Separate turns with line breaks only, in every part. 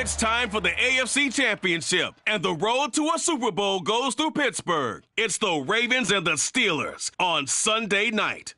It's time for the AFC Championship, and the road to a Super Bowl goes through Pittsburgh. It's the Ravens and the Steelers on Sunday night.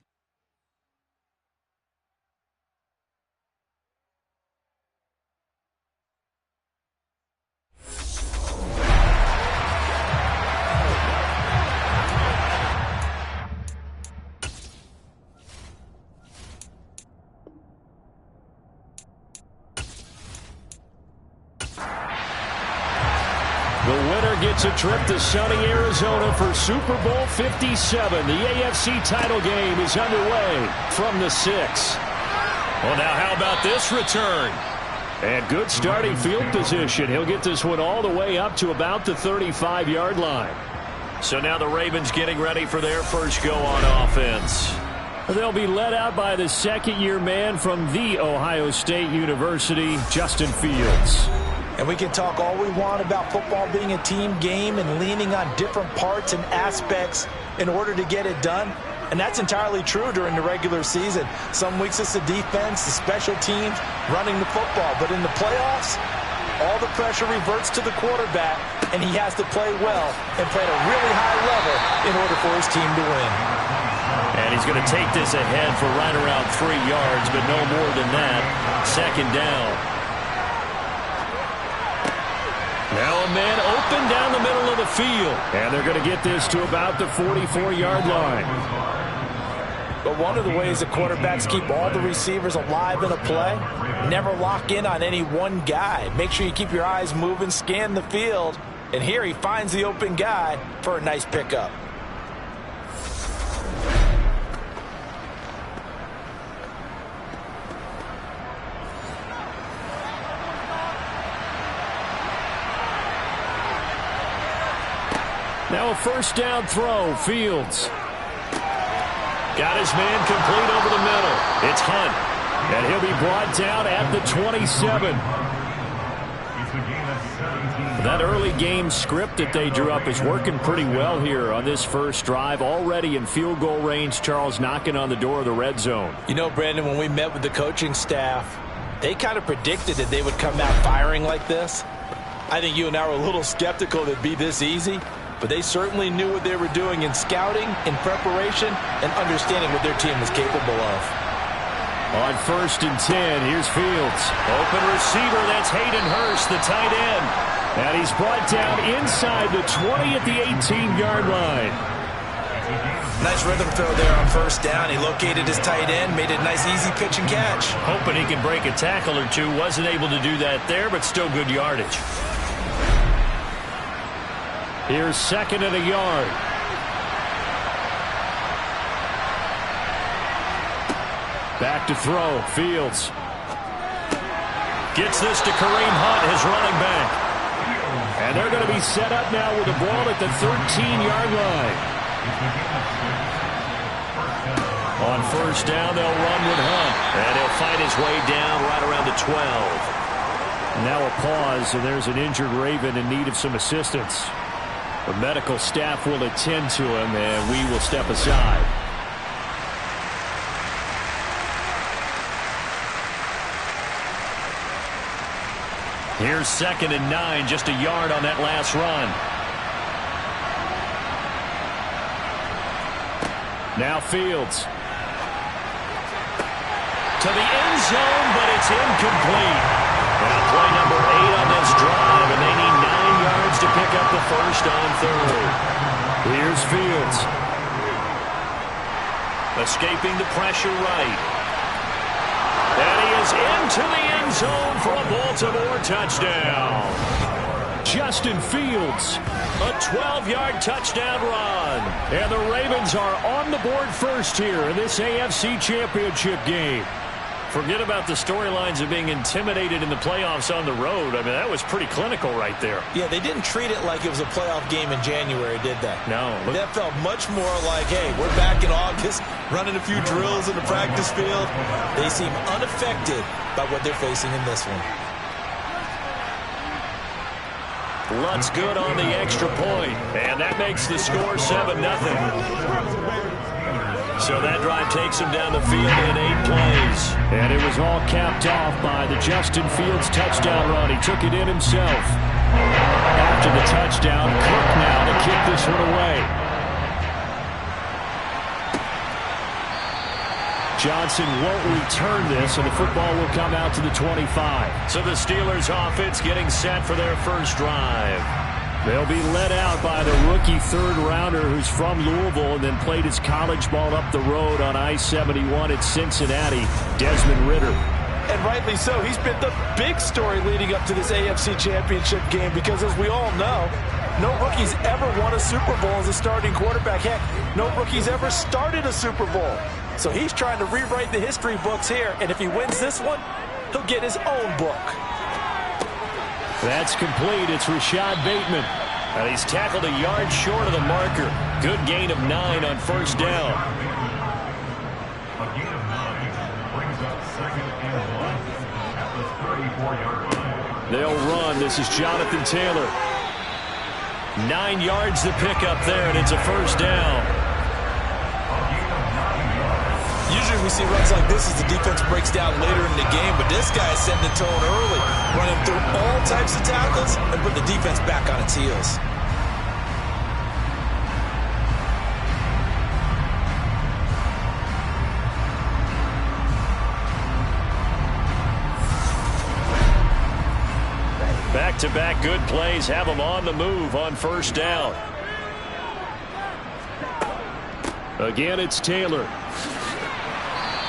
The winner gets a trip to sunny Arizona for Super Bowl 57. The AFC title game is underway from the 6. Well, now how about this return? And good starting field position. He'll get this one all the way up to about the 35-yard line. So now the Ravens getting ready for their first go on offense. They'll be led out by the second-year man from The Ohio State University, Justin Fields.
And we can talk all we want about football being a team game and leaning on different parts and aspects in order to get it done. And that's entirely true during the regular season. Some weeks it's the defense, the special teams, running the football. But in the playoffs, all the pressure reverts to the quarterback, and he has to play well and play at a really high level in order for his team to win.
And he's going to take this ahead for right around 3 yards, but no more than that. Second down. Now a man open down the middle of the field. And they're going to get this to about the 44-yard line.
But one of the ways that quarterbacks keep all the receivers alive in a play, never lock in on any one guy. Make sure you keep your eyes moving, scan the field. And here he finds the open guy for a nice pickup.
Now a first down throw, Fields. Got his man complete over the middle. It's Hunt. And he'll be brought down at the 27. That early game script that they drew up is working pretty well here on this first drive. Already in field goal range, Charles, knocking on the door of the red zone.
You know, Brandon, when we met with the coaching staff, they kind of predicted that they would come out firing like this. I think you and I were a little skeptical that it'd be this easy. But they certainly knew what they were doing in scouting, in preparation, and understanding what their team was capable of.
On 1st and 10, here's Fields. Open receiver, that's Hayden Hurst, the tight end. And he's brought down inside the 20 at the 18-yard line.
Nice rhythm throw there on first down. He located his tight end, made a nice easy pitch and catch.
Hoping he can break a tackle or two. Wasn't able to do that there, but still good yardage. Here's 2nd and a yard. Back to throw. Fields. Gets this to Kareem Hunt, his running back. And they're going to be set up now with the ball at the 13-yard line. On first down, they'll run with Hunt. And he'll fight his way down right around the 12. Now a pause, and there's an injured Raven in need of some assistance. The medical staff will attend to him, and we will step aside. Here's 2nd and 9, just a yard on that last run. Now Fields. To the end zone, but it's incomplete. Now play number 8 on this drive, and they need 9 yards to pick up the first on 3rd. Here's Fields. Escaping the pressure right. And he is into the end zone for a Baltimore touchdown. Justin Fields, a 12-yard touchdown run. And the Ravens are on the board first here in this AFC Championship game. Forget about the storylines of being intimidated in the playoffs on the road. I mean, that was pretty clinical right there.
Yeah, they didn't treat it like it was a playoff game in January, did they?
No.
That felt much more like, hey, we're back in August, running a few drills in the practice field. They seem unaffected by what they're facing in this one.
Lutz good on the extra point, and that makes the score 7-0. So that drive takes him down the field in 8 plays. And it was all capped off by the Justin Fields touchdown run. He took it in himself. After the touchdown, Cook now to kick this one away. Johnson won't return this, and the football will come out to the 25.
So the Steelers offense getting set for their first drive.
They'll be led out by the rookie third-rounder who's from Louisville and then played his college ball up the road on I-71 at Cincinnati, Desmond Ridder.
And rightly so. He's been the big story leading up to this AFC Championship game because, as we all know, no rookie's ever won a Super Bowl as a starting quarterback. Heck, no rookie's ever started a Super Bowl. So he's trying to rewrite the history books here, and if he wins this one, he'll get his own book.
That's complete. It's Rashad Bateman.
And he's tackled a yard short of the marker. Good gain of 9 on first down.
A gain of 9 brings up 2nd and 1 at the 34-yard line.
They'll run. This is Jonathan Taylor.
9 yards to pick up there, and it's a first down.
Usually we see runs like this as the defense breaks down later in the game, but this guy is setting the tone early, running through all types of tackles and put the defense back on its heels.
Back-to-back good plays have them on the move on first down.
Again, it's Taylor.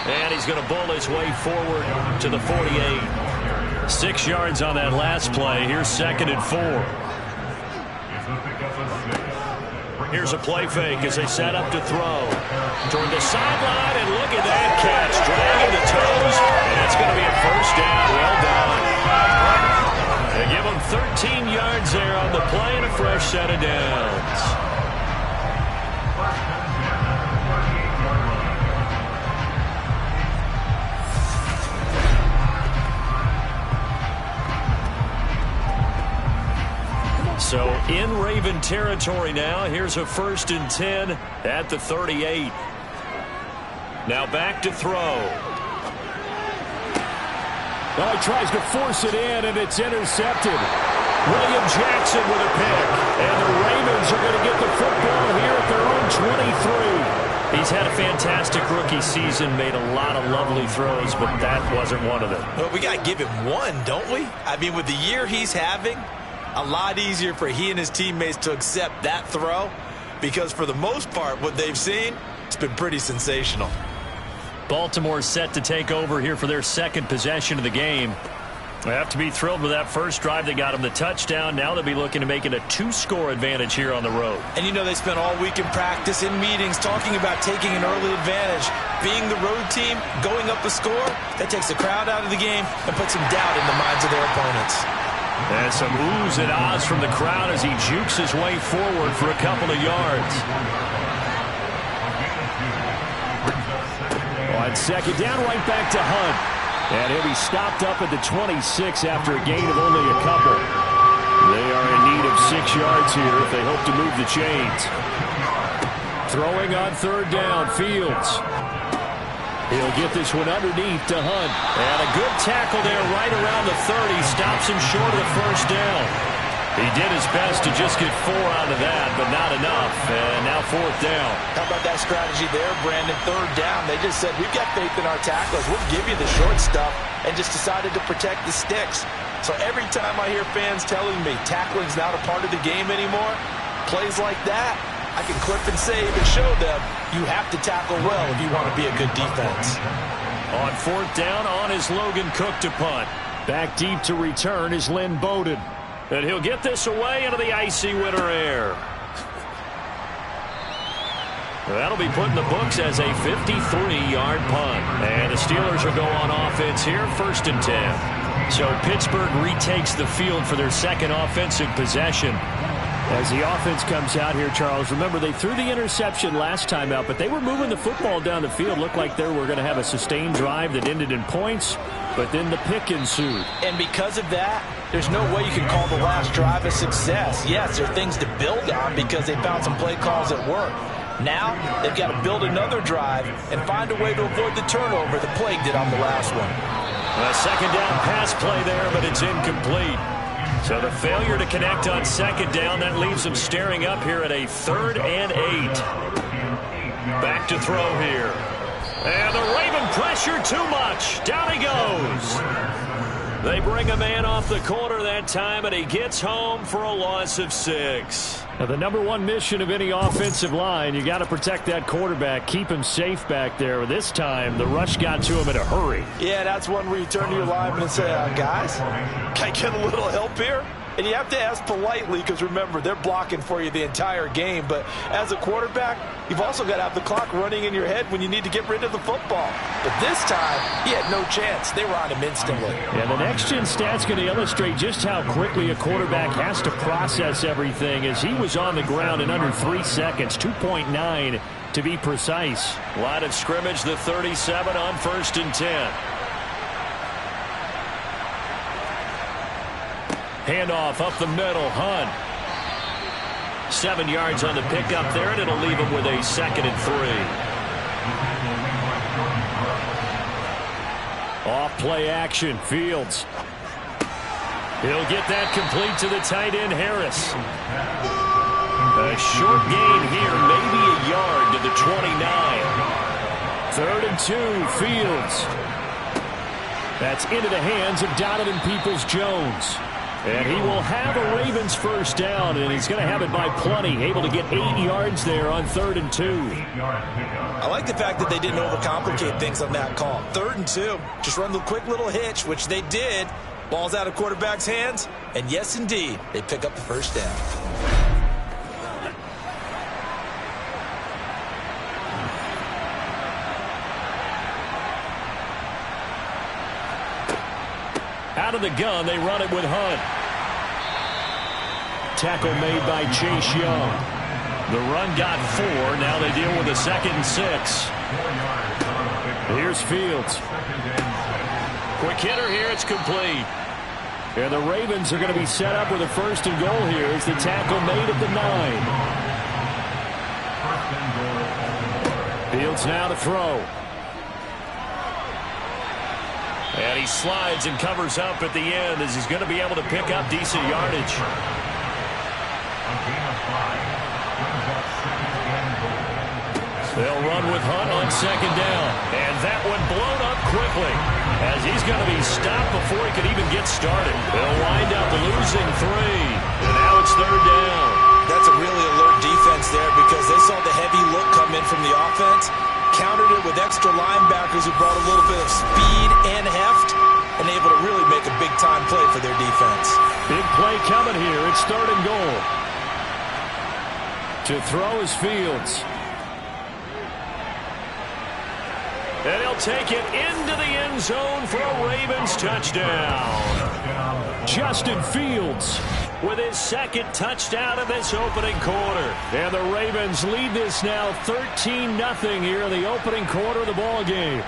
And he's going to bull his way forward to the 48. 6 yards on that last play. Here's 2nd and 4. Here's a play fake as they set up to throw. Toward the sideline, and look at that catch. Dragging the toes, and it's going to be a first down. Well done. They give him 13 yards there on the play and a fresh set of downs. So in Raven territory now. Here's a 1st and 10 at the 38. Now back to throw.
Oh, he tries to force it in, and it's intercepted. William Jackson with a pick. And the Ravens are going to get the football here at their own 23.
He's had a fantastic rookie season, made a lot of lovely throws, but that wasn't one of them.
Well, we got to give him one, don't we? I mean, with the year he's having, a lot easier for he and his teammates to accept that throw because for the most part, what they've seen, it's been pretty sensational.
Baltimore set to take over here for their 2nd possession of the game. They have to be thrilled with that first drive. They got him the touchdown. Now they'll be looking to make it a 2-score advantage here on the road.
And you know they spent all week in practice, in meetings, talking about taking an early advantage. Being the road team, going up a score, that takes the crowd out of the game and puts some doubt in the minds of their opponents.
And some oohs and ahs from the crowd as he jukes his way forward for a couple of yards.
On 2nd down, right back to Hunt. And he'll be stopped up at the 26 after a gain of only a couple. They are in need of 6 yards here if they hope to move the chains. Throwing on 3rd down, Fields. He'll get this one underneath to Hunt.
And a good tackle there right around the 30. Stops him short of the first down. He did his best to just get 4 out of that, but not enough. And now 4th down.
How about that strategy there, Brandon? 3rd down. They just said, we've got faith in our tacklers. We'll give you the short stuff, and just decided to protect the sticks. So every time I hear fans telling me tackling's not a part of the game anymore, plays like that, I can clip and save and show them you have to tackle well if you want to be a good defense.
On 4th down, on is Logan Cook to punt.
Back deep to return is Lynn Bowden.
And he'll get this away into the icy winter air. That'll be put in the books as a 53-yard punt. And the Steelers will go on offense here, 1st and 10. So Pittsburgh retakes the field for their 2nd offensive possession.
As the offense comes out here, Charles, remember they threw the interception last time out, but they were moving the football down the field. Looked like they were going to have a sustained drive that ended in points, but then the pick ensued.
And because of that, there's no way you can call the last drive a success. Yes, there are things to build on because they found some play calls that work. Now, they've got to build another drive and find a way to avoid the turnover that plagued it on the last one.
A second down pass play there, but it's incomplete. So the failure to connect on second down, that leaves them staring up here at a 3rd and 8. Back to throw here. And the Raven pressure too much. Down he goes. They bring a man off the corner that time, and he gets home for a loss of 6.
Now, the number one mission of any offensive line, you got to protect that quarterback, keep him safe back there. This time, the rush got to him in a hurry.
Yeah, that's one where you turn to your lineman and say, guys, can I get a little help here? And you have to ask politely because, remember, they're blocking for you the entire game. But as a quarterback, you've also got to have the clock running in your head when you need to get rid of the football. But this time, he had no chance. They were on him instantly.
Yeah, the next-gen stat's going to illustrate just how quickly a quarterback has to process everything, as he was on the ground in under 3 seconds, 2.9 to be precise.
Line of scrimmage, the 37 on 1st and 10.
Handoff up the middle, Hunt.
7 yards on the pickup there, and it'll leave him with a 2nd and 3.
Off play action, Fields. He'll get that complete to the tight end, Harris.
A short gain here, maybe a yard to the 29.
3rd and 2, Fields. That's into the hands of Donovan Peoples-Jones. And he will have a Ravens first down, and he's going to have it by plenty. Able to get 8 yards there on 3rd and 2.
I like the fact that they didn't overcomplicate things on that call. 3rd and 2. Just run the quick little hitch, which they did. Ball's out of quarterback's hands. And yes, indeed, they pick up the first down.
Out of the gun, they run it with Hunt. Tackle made by Chase Young.
The run got 4. Now they deal with a 2nd and 6.
Here's Fields.
Quick hitter here. It's complete.
And the Ravens are going to be set up with a 1st and goal here as the tackle made at the 9. Fields now to throw.
And he slides and covers up at the end as he's going to be able to pick up decent yardage.
They'll run with Hunt on 2nd down.
And that one blown up quickly as he's going to be stopped before he could even get started. They'll wind up losing 3. And now it's 3rd down.
That's a really alert defense there because they saw the heavy look come in from the offense. Countered it with extra linebackers who brought a little bit of speed and heft and able to really make a big-time play for their defense.
Big play coming here. It's 3rd and goal. To throw is Fields.
And he'll take it into the end zone for a Ravens touchdown.
Justin Fields
with his 2nd touchdown of this opening quarter.
And the Ravens lead this now 13-0 here in the opening quarter of the ball game.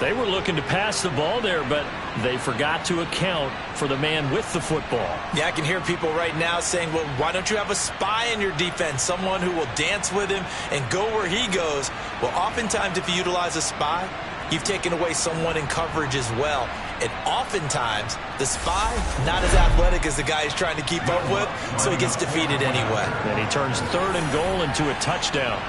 They were looking to pass the ball there, but they forgot to account for the man with the football.
Yeah, I can hear people right now saying, well, why don't you have a spy in your defense, someone who will dance with him and go where he goes? Well, oftentimes if you utilize a spy, you've taken away someone in coverage as well. And oftentimes, the spy, not as athletic as the guy he's trying to keep up with, so he gets defeated anyway.
And he turns 3rd and goal into a touchdown.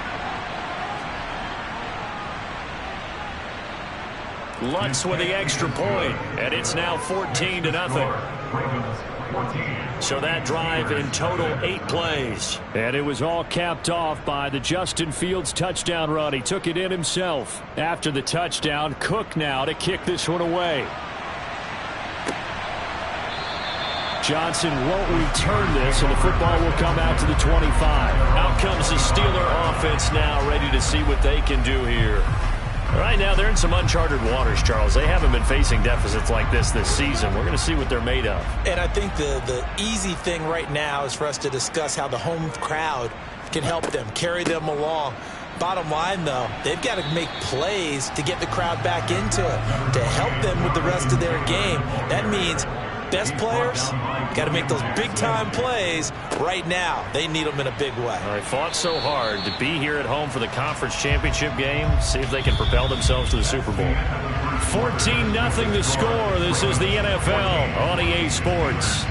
Lutz with the extra point, and it's now 14-0. So that drive in total 8 plays.
And it was all capped off by the Justin Fields touchdown run. He took it in himself. After the touchdown, Cook now to kick this one away. Johnson won't return this, and the football will come out to the 25.
Out comes the Steeler offense now, ready to see what they can do here. Right now, they're in some uncharted waters, Charles. They haven't been facing deficits like this season. We're going to see what they're made of.
And I think the easy thing right now is for us to discuss how the home crowd can help them, carry them along. Bottom line, though, they've got to make plays to get the crowd back into it, to help them with the rest of their game. That means best players got to make those big-time plays right now. They need them in a big way.
All right, fought so hard to be here at home for the conference championship game. See if they can propel themselves to the Super Bowl. 14-0 the score. This is the NFL on EA Sports.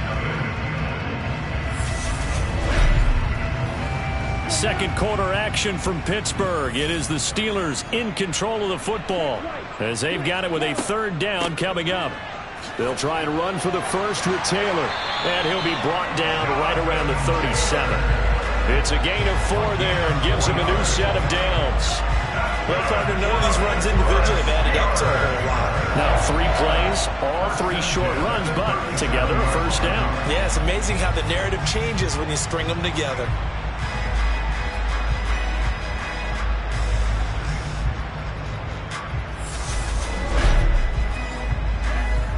Second quarter action from Pittsburgh. It is the Steelers in control of the football as they've got it with a third down coming up. They'll try and run for the first with Taylor, and he'll be brought down right around the 37. It's a gain of 4 there and gives him a new set of downs.
Well, partner, none of these runs individually have added up to a whole lot.
Now 3 plays, all 3 short runs, but together a first down.
Yeah, it's amazing how the narrative changes when you string them together.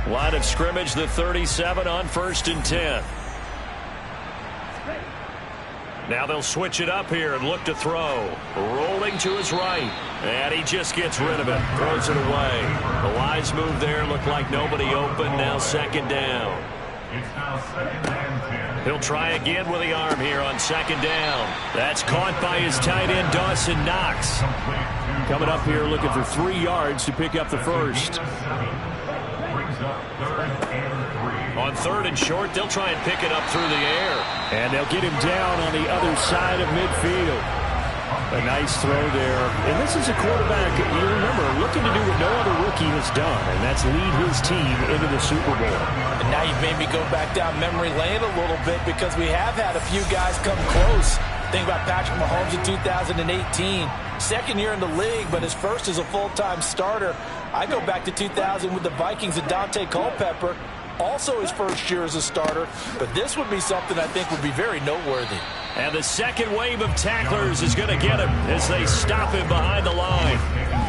Line of scrimmage, the 37 on 1st and 10. Now they'll switch it up here and look to throw. Rolling to his right. And he just gets rid of it. Throws it away. The wise move there. Looked like nobody open. Now 2nd down.
It's now 2nd and 10.
He'll try again with the arm here on 2nd down. That's caught by his tight end, Dawson Knox. Coming up here looking for 3 yards to pick up the first. On 3rd and short, they'll try and pick it up through the air.
And they'll get him down on the other side of midfield. A nice throw there. And this is a quarterback, you remember, looking to do what no other rookie has done, and that's lead his team into the Super Bowl.
And now you've made me go back down memory lane a little bit because we have had a few guys come close. Think about Patrick Mahomes in 2018. 2nd year in the league, but his first as a full-time starter. I go back to 2000 with the Vikings and Dante Culpepper. Also his first year as a starter, but this would be something I think would be very noteworthy.
And the second wave of tacklers is going to get him as they stop him behind the line.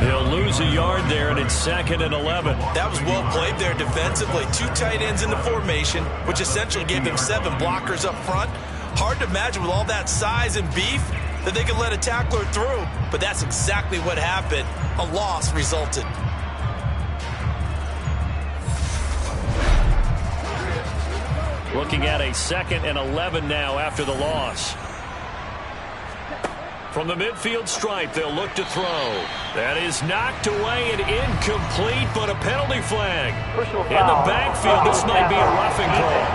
He'll lose a yard there, and it's 2nd and 11.
That was well played there defensively. 2 tight ends in the formation, which essentially gave them 7 blockers up front. Hard to imagine with all that size and beef that they could let a tackler through, but that's exactly what happened. A loss resulted.
Looking at a 2nd and 11 now after the loss. From the midfield stripe, they'll look to throw. That is knocked away and incomplete, but a penalty flag. In the backfield, this might be a roughing call.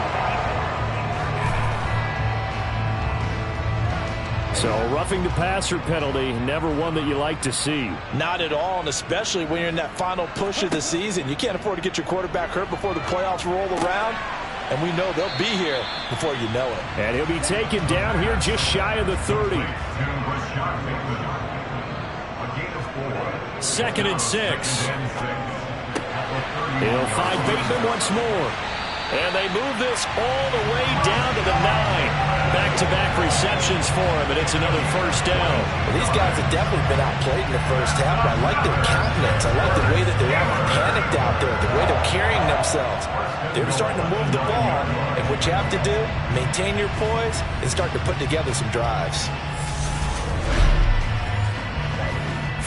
So roughing the passer penalty, never one that you like to see.
Not at all, and especially when you're in that final push of the season. You can't afford to get your quarterback hurt before the playoffs roll around. And we know they'll be here before you know it.
And he'll be taken down here just shy of the 30.
2nd and 6.
He'll find Bateman once more.
And they move this all the way down to the 9. Back-to-back receptions for him, and it's another first down.
Well, these guys have definitely been outplayed in the first half, but I like their countenance. I like the way that they're panicked out there, the way they're carrying themselves. They're starting to move the ball, and what you have to do, maintain your poise and start to put together some drives.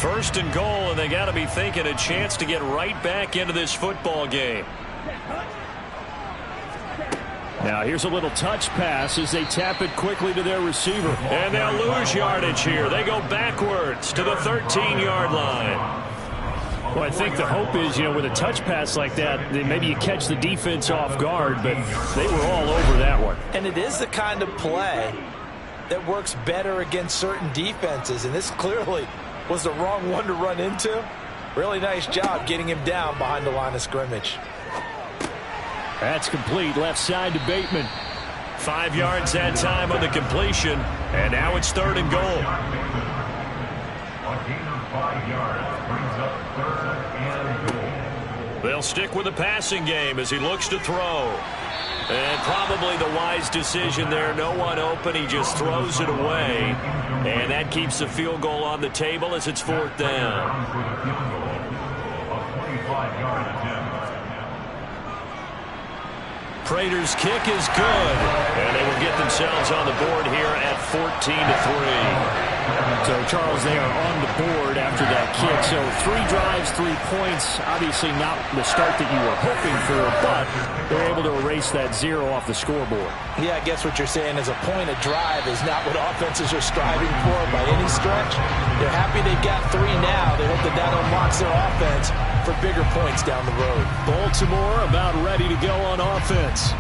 1st and goal, and they got to be thinking a chance to get right back into this football game.
Now here's a little touch pass as they tap it quickly to their receiver.
And they'll lose yardage here. They go backwards to the 13-yard line.
Well, I think the hope is, with a touch pass like that, then maybe you catch the defense off guard, but they were all over that one.
And it is the kind of play that works better against certain defenses, and this clearly was the wrong one to run into. Really nice job getting him down behind the line of scrimmage.
That's complete, left side to Bateman.
5 yards that time on the completion, and now it's 3rd and goal.
A gain of 5 yards brings up 3rd and goal.
They'll stick with the passing game as he looks to throw. And probably the wise decision there. No one open. He just throws it away. And that keeps the field goal on the table as it's 4th down.
A 25-yard attempt.
Prater's kick is good. And they will get themselves on the board here at 14-3.
So, Charles, they are on the board after that kick. So, 3 drives, 3 points. Obviously not the start that you were hoping for, but they're able to erase that 0 off the scoreboard.
Yeah, I guess what you're saying is a point a drive is not what offenses are striving for by any stretch. They're happy they got 3 now. They hope that that unlocks their offense for bigger points down the road.
Baltimore about ready to go on offense.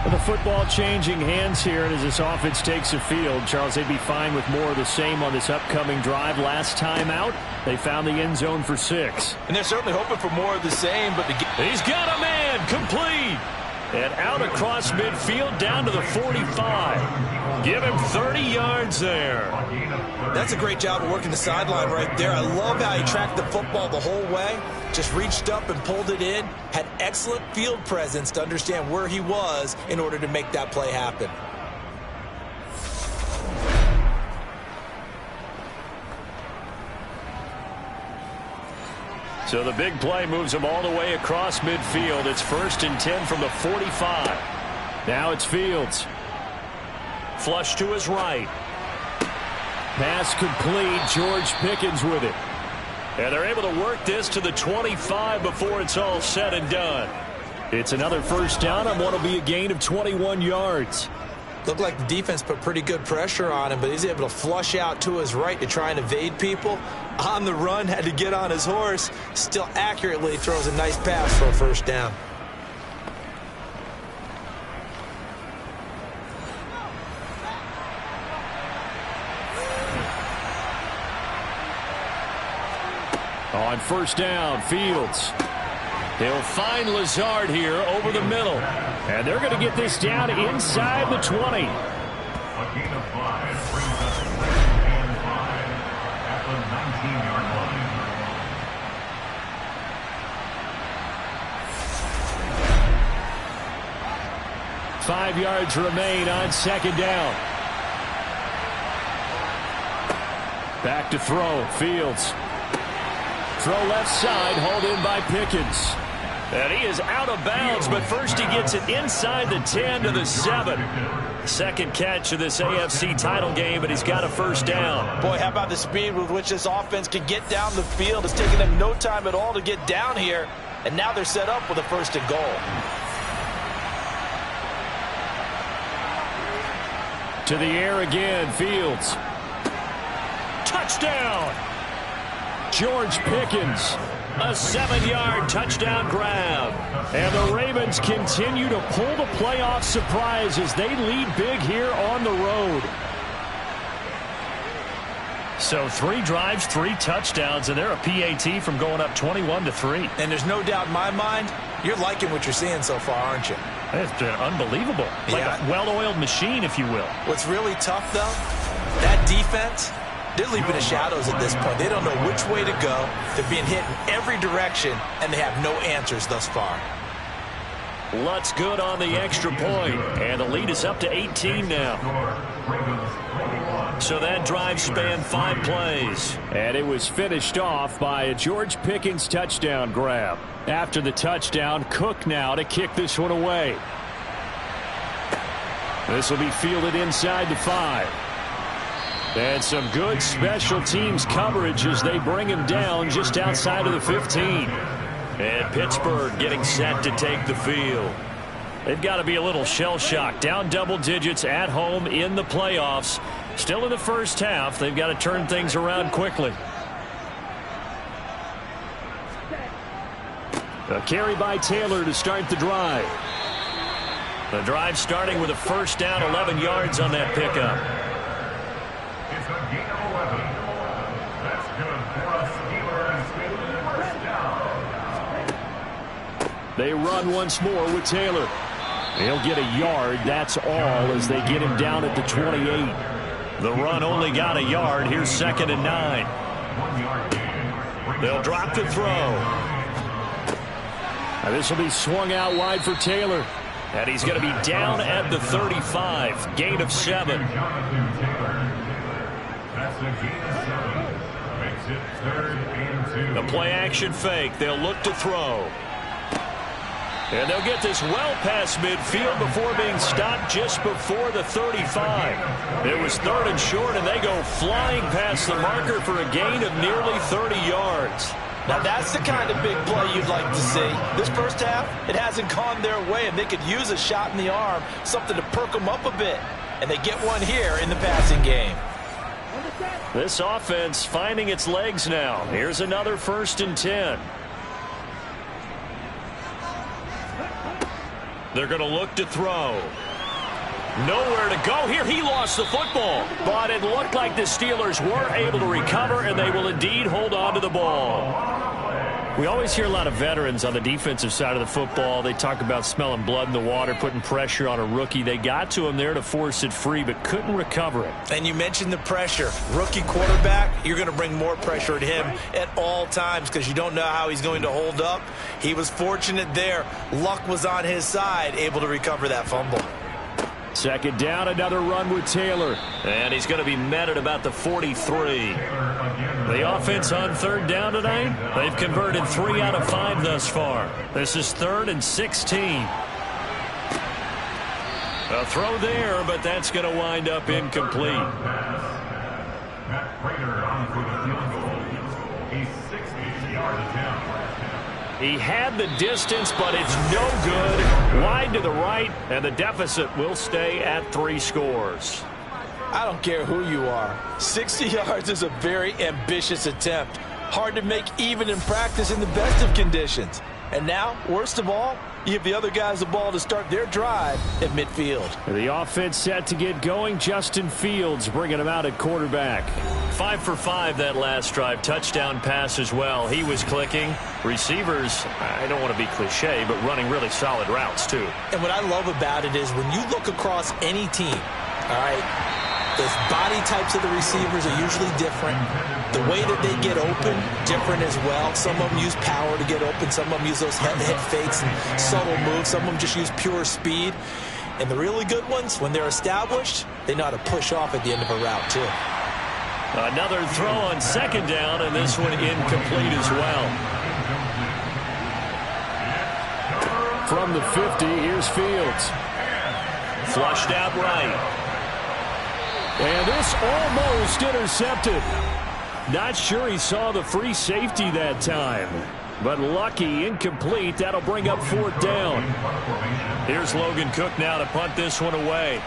The football changing hands here, and as this offense takes the field, Charles, they'd be fine with more of the same on this upcoming drive. Last time out, they found the end zone for 6.
And they're certainly hoping for more of the same, but
he's got a man complete. And out across midfield down to the 45. Give him 30 yards there.
That's a great job of working the sideline right there. I love how he tracked the football the whole way. Just reached up and pulled it in. Had excellent field presence to understand where he was in order to make that play happen.
So the big play moves him all the way across midfield. It's 1st and 10 from the 45. Now it's Fields. Flush to his right. Pass complete. George Pickens with it. And they're able to work this to the 25 before it's all said and done. It's another first down on what will be a gain of 21 yards.
Looked like the defense put pretty good pressure on him, but he's able to flush out to his right to try and evade people. On the run, had to get on his horse. Still accurately throws a nice pass for a first down.
On first down, Fields. He'll find Lazard here over the middle. And they're going to get this down inside the 20.
A gain of 5 brings us 2nd and 5 at the 19-yard line.
Five yards remain on 2nd down. Back to throw. Fields. Throw left side, hauled in by Pickens. And he is out of bounds, but first he gets it inside the 10 to the 7. Second catch of this AFC title game, but he's got a first down.
Boy, how about the speed with which this offense can get down the field? It's taken them no time at all to get down here, and now they're set up with a 1st and goal.
To the air again, Fields. Touchdown! George Pickens, a 7-yard touchdown grab. And the Ravens continue to pull the playoff surprise as they lead big here on the road. So 3 drives, 3 touchdowns, and they're a PAT from going up 21-3.
And there's no doubt in my mind, you're liking what you're seeing so far, aren't you?
It's been unbelievable. Like a well-oiled machine, if you will.
What's really tough, though, that defense, they're leaping the shadows at this point. They don't know which way to go. They're being hit in every direction, and they have no answers thus far.
Lutz good on the extra point, and the lead is up to 18 now. So that drive spanned 5 plays. And it was finished off by a George Pickens touchdown grab. After the touchdown, Cook now to kick this one away. This will be fielded inside the 5. And some good special teams coverage as they bring him down just outside of the 15. And Pittsburgh getting set to take the field. They've got to be a little shell-shocked. Down double digits at home in the playoffs. Still in the first half. They've got to turn things around quickly. A carry by Taylor to start the drive. The drive starting with a first down, 11 yards on that pickup.
It's a gain of 11. That's good for a Steelers first down.
They run once more with Taylor. He'll get a yard. That's all as they get him down at the 28. The run only got a yard. Here's 2nd and 9.
1 yard gain.
They'll drop to throw. This will be swung out wide for Taylor. And he's going to be down at the 35. Gain of 7.
That's a gain of 7. Makes it 3rd and 2.
The play action fake. They'll look to throw. And they'll get this well past midfield before being stopped just before the 35. It was 3rd and short, and they go flying past the marker for a gain of nearly 30 yards.
Now that's the kind of big play you'd like to see. This first half, it hasn't gone their way, and they could use a shot in the arm, something to perk them up a bit. And they get one here in the passing game.
This offense finding its legs now. Here's another 1st and 10. They're going to look to throw. Nowhere to go here. He lost the football. But it looked like the Steelers were able to recover, and they will indeed hold on to the ball. We always hear a lot of veterans on the defensive side of the football. They talk about smelling blood in the water, putting pressure on a rookie. They got to him there to force it free, but couldn't recover it.
And you mentioned the pressure. Rookie quarterback, you're going to bring more pressure at him at all times because you don't know how he's going to hold up. He was fortunate there. Luck was on his side, able to recover that fumble.
2nd down, another run with Taylor. And he's going to be met at about the 43. The offense on 3rd down tonight, they've converted 3 out of 5 thus far. This is 3rd and 16. A throw there, but that's going to wind up incomplete.
Matt Prater on for the field goal. A 60-yard attempt.
He had the distance, but it's no good. Wide to the right, and the deficit will stay at 3 scores.
I don't care who you are. 60 yards is a very ambitious attempt. Hard to make even in practice in the best of conditions. And now, worst of all, you give the other guys the ball to start their drive at midfield.
The offense set to get going. Justin Fields bringing him out at quarterback. 5 for 5 that last drive. Touchdown pass as well. He was clicking. Receivers, I don't want to be cliche, but running really solid routes too.
And what I love about it is when you look across any team, all right, the body types of the receivers are usually different. The way that they get open, different as well. Some of them use power to get open. Some of them use those head fakes and subtle moves. Some of them just use pure speed. And the really good ones, when they're established, they know how to push off at the end of a route too.
Another throw on 2nd down, and this one incomplete as well. From the 50, here's Fields. Flushed out right. And this almost intercepted. Not sure he saw the free safety that time. But lucky, incomplete. That'll bring up 4th down. Here's Logan Cook now to punt this one away.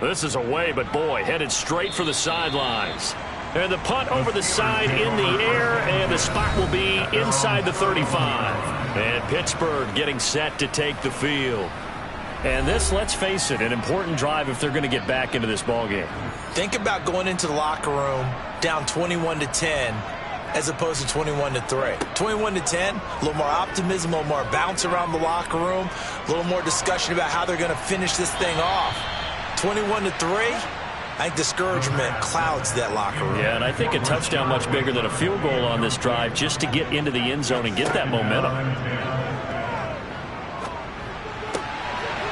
This is away, but boy, headed straight for the sidelines. And the punt over the side in the air, and the spot will be inside the 35. And Pittsburgh getting set to take the field. And this, let's face it, an important drive if they're going to get back into this ballgame.
Think about going into the locker room down 21-10 as opposed to 21-3. 21-10, a little more optimism, a little more bounce around the locker room, a little more discussion about how they're going to finish this thing off. 21-3, I think discouragement clouds that locker room.
Yeah, and I think a touchdown much bigger than a field goal on this drive just to get into the end zone and get that momentum.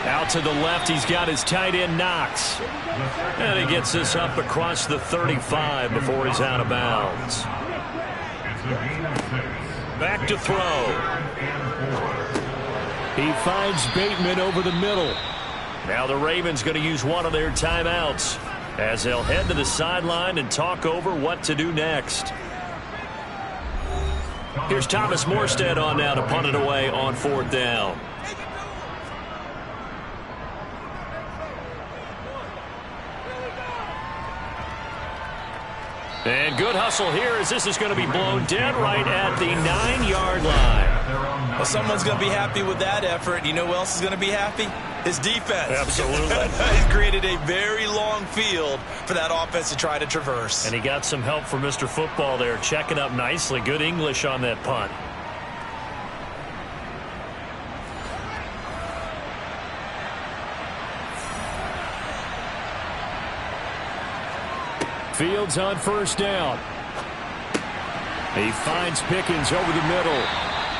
Out to the left, he's got his tight end, Knox. And he gets this up across the 35 before he's out of bounds. Back to throw. He finds Bateman over the middle. Now the Ravens going to use one of their timeouts as they'll head to the sideline and talk over what to do next. Here's Thomas Morstead on now to punt it away on 4th down. And good hustle here as this is going to be blown dead right at the 9-yard line.
Well, someone's going to be happy with that effort. You know who else is going to be happy? His defense.
Absolutely.
He's created a very long field for that offense to try to traverse.
And he got some help from Mr. Football there, checking up nicely. Good English on that punt. Fields on 1st down. He finds Pickens over the middle.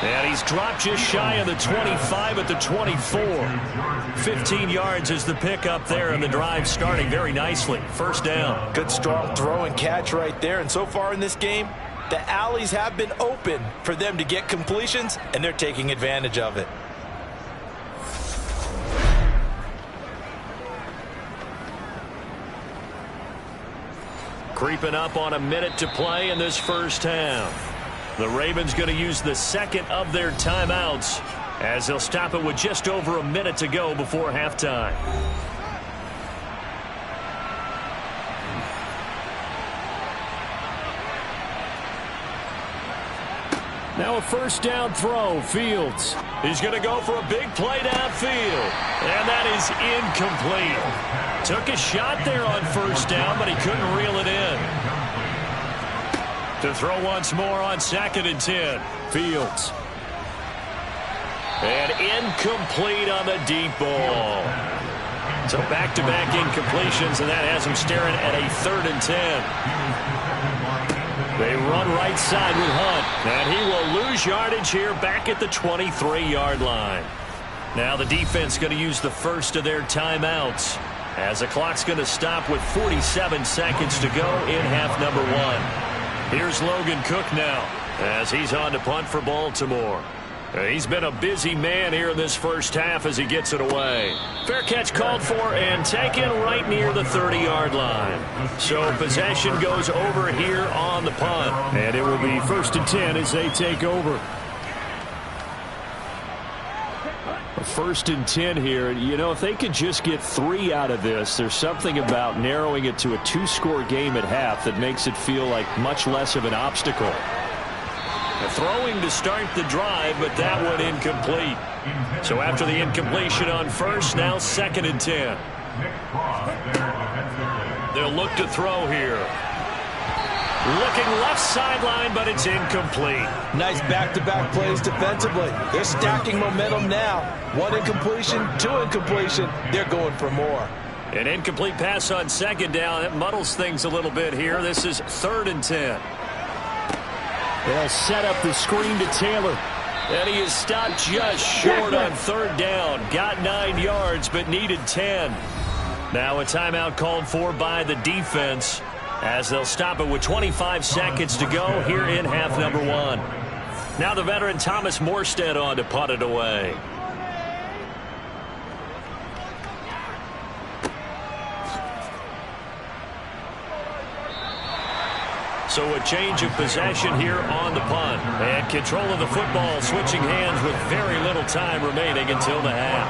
And he's dropped just shy of the 25 at the 24. 15 yards is the pickup there, and the drive starting very nicely. 1st down.
Good strong throw and catch right there. And so far in this game, The alleys have been open for them to get completions, and they're taking advantage of it.
Creeping up on a minute to play in this first half. The Ravens going to use the second of their timeouts as they'll stop it with just over a minute to go before halftime.
Now a first down throw, Fields.
He's going to go for a big play downfield. And that is incomplete. Took a shot there on first down, but he couldn't reel it in. To throw once more on 2nd and 10.
Fields.
And incomplete on the deep ball. So back-to-back incompletions, and that has him staring at a 3rd and 10. They run right side with Hunt, and he will lose yardage here back at the 23-yard line. Now the defense going to use the first of their timeouts as the clock's going to stop with 47 seconds to go in half number 1. Here's Logan Cook now as he's on to punt for Baltimore. He's been a busy man here in this first half as he gets it away. Fair catch called for and taken right near the 30-yard line. So possession goes over here on the punt.
And it will be 1st and 10 as they take over. 1st and 10 here. You know, if they could just get 3 out of this, there's something about narrowing it to a 2-score game at half that makes it feel like much less of an obstacle.
Throwing to start the drive, but that one incomplete. So after the incompletion on first, now 2nd and 10. They'll look to throw here. Looking left sideline, but it's incomplete.
Nice back-to-back plays defensively. They're stacking momentum now. 1 incompletion, 2 incompletion. They're going for more.
An incomplete pass on 2nd down. It muddles things a little bit here. This is 3rd and 10.
They'll set up the screen to Taylor.
And he is stopped just short on 3rd down. Got 9 yards, but needed 10. Now a timeout called for by the defense as they'll stop it with 25 seconds to go here in half number 1. Now the veteran Thomas Morstead on to punt it away. So a change of possession here on the punt. And control of the football switching hands with very little time remaining until the half.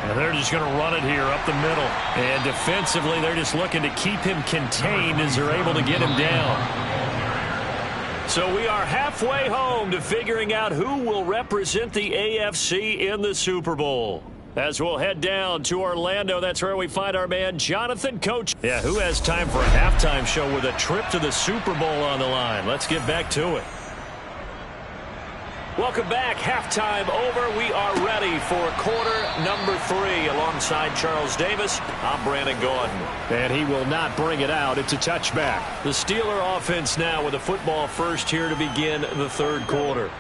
And they're just going to run it here up the middle. And defensively, they're just looking to keep him contained as they're able to get him down. So we are halfway home to figuring out who will represent the AFC in the Super Bowl. As we'll head down to Orlando, that's where we find our man Jonathan Coach. Yeah, who has time for a halftime show with a trip to the Super Bowl on the line? Let's get back to it. Welcome back. Halftime over. We are ready for quarter number 3 alongside Charles Davis. I'm Brandon Gordon.
And he will not bring it out. It's a touchback.
The Steeler offense now with the football first here to begin the 3rd quarter.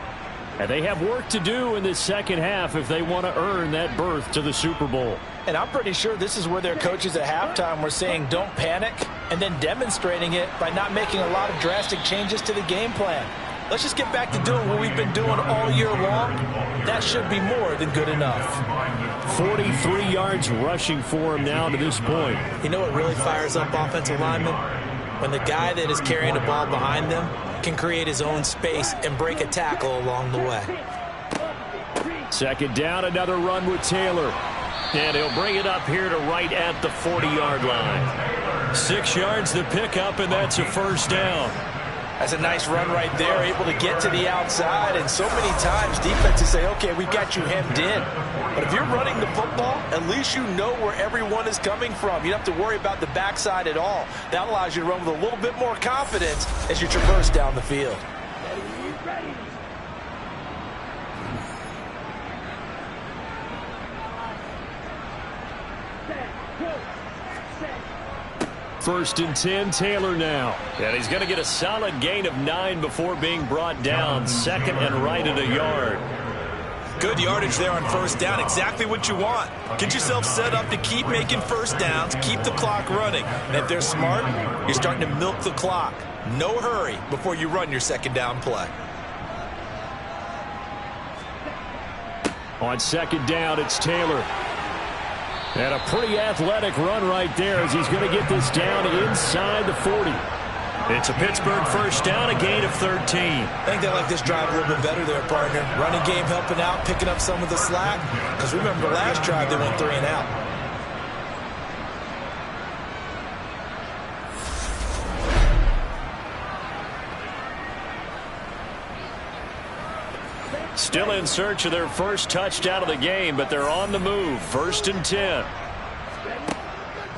And they have work to do in this second half if they want to earn that berth to the Super Bowl.
And I'm pretty sure this is where their coaches at halftime were saying don't panic and then demonstrating it by not making a lot of drastic changes to the game plan. Let's just get back to doing what we've been doing all year long. That should be more than good enough.
43 yards rushing for him now to this point.
You know what really fires up offensive linemen? When the guy that is carrying the ball behind them can create his own space and break a tackle along the way.
2nd down, another run with Taylor.
And he'll bring it up here to right at the 40-yard line. 6 yards to pick up, and that's a first down.
That's a nice run right there, able to get to the outside. And so many times defenses say, okay, we've got you hemmed in. But if you're running the football, at least you know where everyone is coming from. You don't have to worry about the backside at all. That allows you to run with a little bit more confidence as you traverse down the field.
First and 10, Taylor now.
And he's going to get a solid gain of 9 before being brought down. 2nd and right at a yard.
Good yardage there on first down. Exactly what you want. Get yourself set up to keep making first downs, keep the clock running. And if they're smart, you're starting to milk the clock. no hurry before you run your second down play.
On second down, it's Taylor. And a pretty athletic run right there as he's going to get this down inside the 40.
It's a Pittsburgh first down, a gain of 13.
I think they like this drive a little bit better there, partner. Running game helping out, picking up some of the slack. Because remember, the last drive they went 3 and out.
Still in search of their first touchdown of the game, but they're on the move. 1st and 10.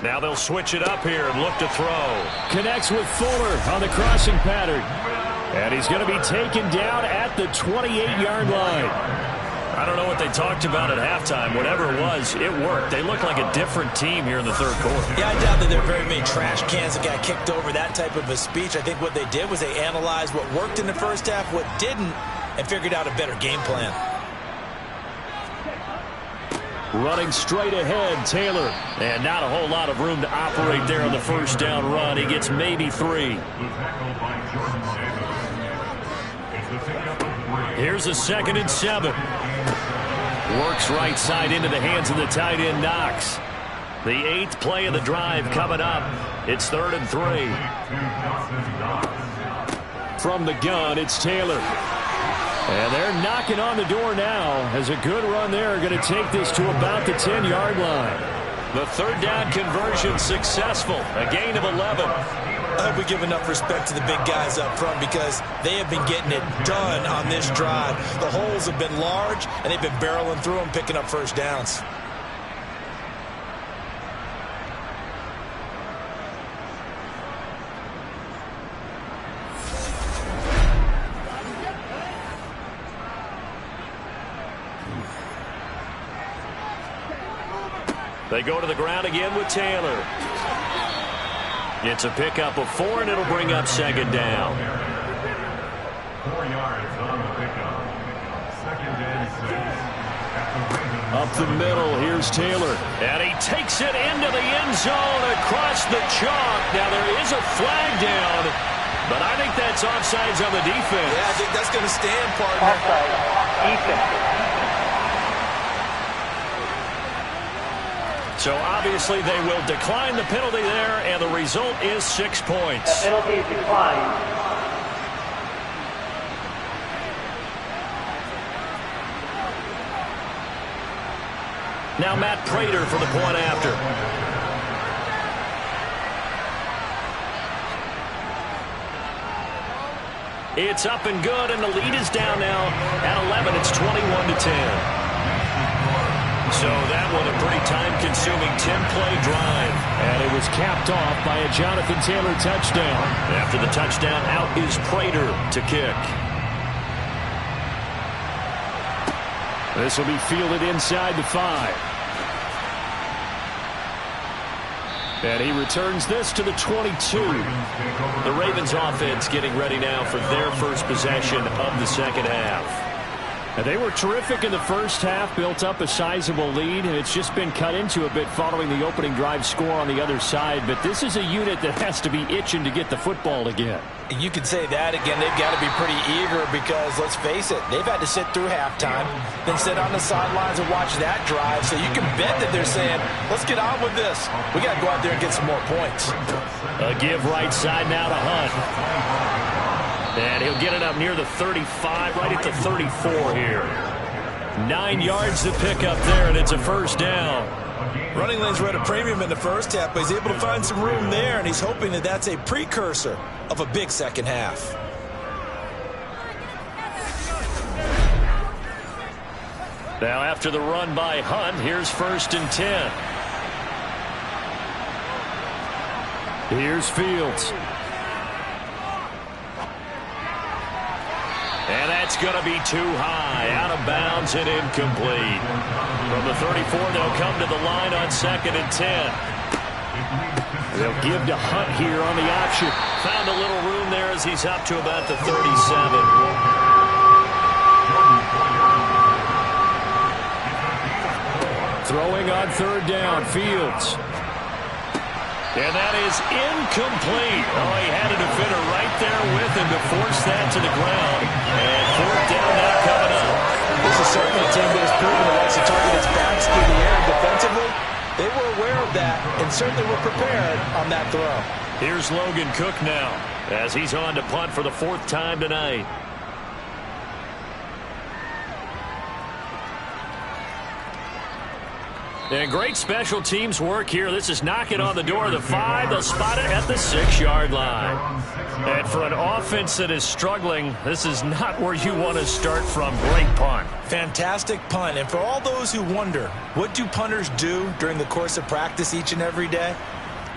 Now they'll switch it up here and look to throw.
Connects with Fuller on the crossing pattern. And he's going to be taken down at the 28-yard line.
I don't know what they talked about at halftime. Whatever it was, it worked. They look like a different team here in the third quarter.
Yeah, I doubt that there are very many trash cans that got kicked over, that type of a speech. I think what they did was they analyzed what worked in the first half, what didn't, and figured out a better game plan.
Running straight ahead, Taylor.
And not a whole lot of room to operate there on the first down run. He gets maybe 3. Here's a 2nd and 7. Works right side into the hands of the tight end, Knox. The 8th play of the drive coming up. It's 3rd and 3.
From the gun, it's Taylor. And they're knocking on the door now as a good run there. Going to take this to about the 10-yard line.
The 3rd down conversion successful. A gain of 11.
I hope we give enough respect to the big guys up front because they have been getting it done on this drive. The holes have been large, and they've been barreling through them, picking up first downs.
They go to the ground again with Taylor. It's a pickup of 4, and it'll bring up 2nd down.
4 yards on the pickup. 2nd and 6.
Up the middle, here's Taylor.
And he takes it into the end zone across the chalk. Now there is a flag down, but I think that's offsides on the defense.
Yeah, I think that's going to stand, partner.
Offside. Defense.
So obviously they will decline the penalty there, and the result is 6 points.
The penalty is declined.
Now Matt Prater for the point after. It's up and good, and the lead is down now at 11. It's 21-10. So that was a pretty time-consuming 10-play drive.
And it was capped off by a Jonathan Taylor touchdown.
After the touchdown, out is Prater to kick.
This will be fielded inside the 5. And he returns this to the 22.
The Ravens offense getting ready now for their first possession of the second half.
And they were terrific in the first half, built up a sizable lead, and it's just been cut into a bit following the opening drive score on the other side. But this is a unit that has to be itching to get the football again.
You could say that again. They've got to be pretty eager because, let's face it, they've had to sit through halftime, then sit on the sidelines and watch that drive. So you can bet that they're saying, let's get on with this. We got to go out there and get some more points.
A give right side now to Hunt. And he'll get it up near the 35, right at the 34 here. 9 yards to pick up there, and it's a first down.
Running lanes were at a premium in the first half, but he's able to find some room there, and he's hoping that that's a precursor of a big second half.
Now after the run by Hunt, here's 1st and 10.
Here's Fields.
And that's going to be too high, out of bounds and incomplete. From the 34, they'll come to the line on 2nd and 10.
They'll give to Hunt here on the option.
Found a little room there as he's up to about the 37.
Throwing on 3rd down, Fields.
And that is incomplete. Oh, he had a defender right there with him to force that to the ground. And fourth down now coming up.
This is certainly a team that has proven it likes to target its backs through the air defensively. They were aware of that and certainly were prepared on that throw.
Here's Logan Cook now as he's on to punt for the fourth time tonight. And great special teams work here. This is knocking on the door of the 5. They'll spot it at the 6-yard line. And for an offense that is struggling, this is not where you want to start from. Great punt.
Fantastic punt. And for all those who wonder, what do punters do during the course of practice each and every day?